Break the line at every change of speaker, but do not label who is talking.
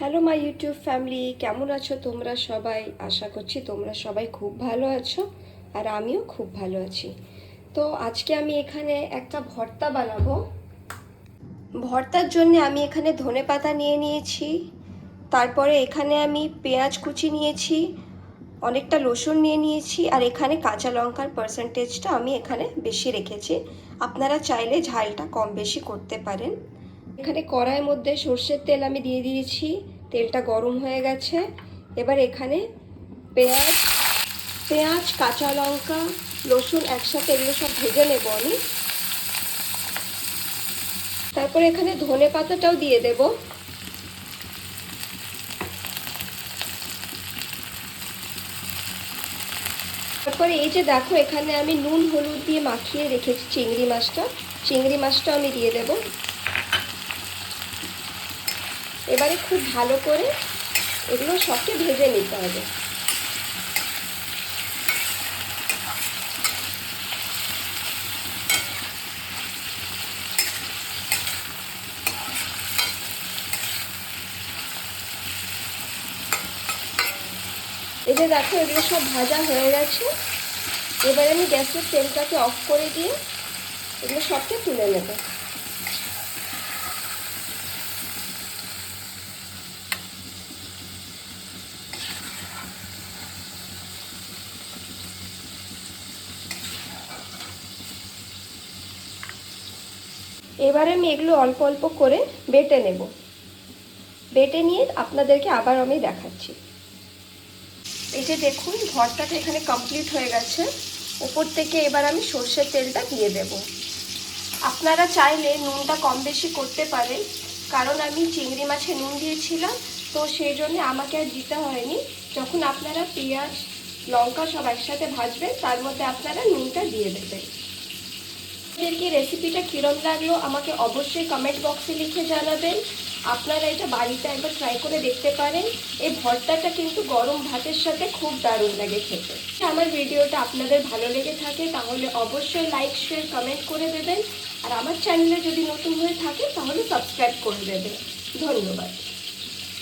Hello my YouTube family, কেমন আছো তোমরা সবাই? আশা করছি তোমরা সবাই খুব ভালো আছো আর আমিও খুব ভালো আছি। তো আজকে আমি এখানে একটা ভর্তা বানাবো। ভর্তার জন্য আমি এখানে ধনেপাতা নিয়ে নিয়েছি, তারপরে এখানে আমি পেঁয়াজ কুচি নিয়েছি, অনেকটা রসুন নিয়ে নিয়েছি, আর এখানে কাঁচা লঙ্কার পার্সেন্টেজটা আমি এখানে বেশি রেখেছি। আপনারা চাইলে ঝালটা কম বেশি করতে পারেন। এখানে কড়াইয়ের মধ্যে সর্ষের তেল আমি দিয়ে দিয়েছি, তেলটা গরম হয়ে গেছে। এবার এখানে পেঁয়াজ পেঁয়াজ কাঁচা লঙ্কা রসুন একসাথে এগুলো সব ভেজে নেব আমি। তারপরে এখানে ধনে পাতাটাও দিয়ে দেব। তারপরে এই যে দেখো, এখানে আমি নুন হলুদ দিয়ে মাখিয়ে রেখেছি চিংড়ি মাছটা আমি দিয়ে দেব। এবারে খুব ভালো করে এগুলো সবকে ভেজে নিতে হবে। এই যে দেখো, এগুলো সব ভাজা হয়ে গেছে। এবারে আমি গ্যাসের তেলটাকে অফ করে দিয়ে এগুলো সবকে তুলে নেব। এবারে আমি এগুলো অল্প অল্প করে বেটে নেব। বেটে নিয়ে আপনাদেরকে আবার আমি দেখাচ্ছি। এই যে দেখুন, ভর্তাটা এখানে কমপ্লিট হয়ে গেছে। উপর থেকে এবার আমি সর্ষের তেলটা দিয়ে দেব। আপনারা চাইলে নুনটা কম বেশি করতে পারেন, কারণ আমি চিংড়ি মাছে নুন দিয়েছিলাম, তো সেই জন্য আমাকে আর দিতে হয়নি। যখন আপনারা পেঁয়াজ লঙ্কা সব একসাথে ভাজবেন, তার মধ্যে আপনারা নুনটা দিয়ে দেবেন। আপনাদেরকে রেসিপিটা কীরকম লাগলো আমাকে অবশ্যই কমেন্ট বক্সে লিখে জানাবেন। আপনারা এটা বাড়িতে একবার ট্রাই করে দেখতে পারেন। এই ভর্তাটা কিন্তু গরম ভাতের সাথে খুব দারুণ লাগে খেতে। আমার ভিডিওটা আপনাদের ভালো লেগে থাকে তাহলে অবশ্যই লাইক শেয়ার কমেন্ট করে দেবেন, আর আমার চ্যানেলে যদি নতুন হয়ে থাকে তাহলে সাবস্ক্রাইব করে দেবেন। ধন্যবাদ।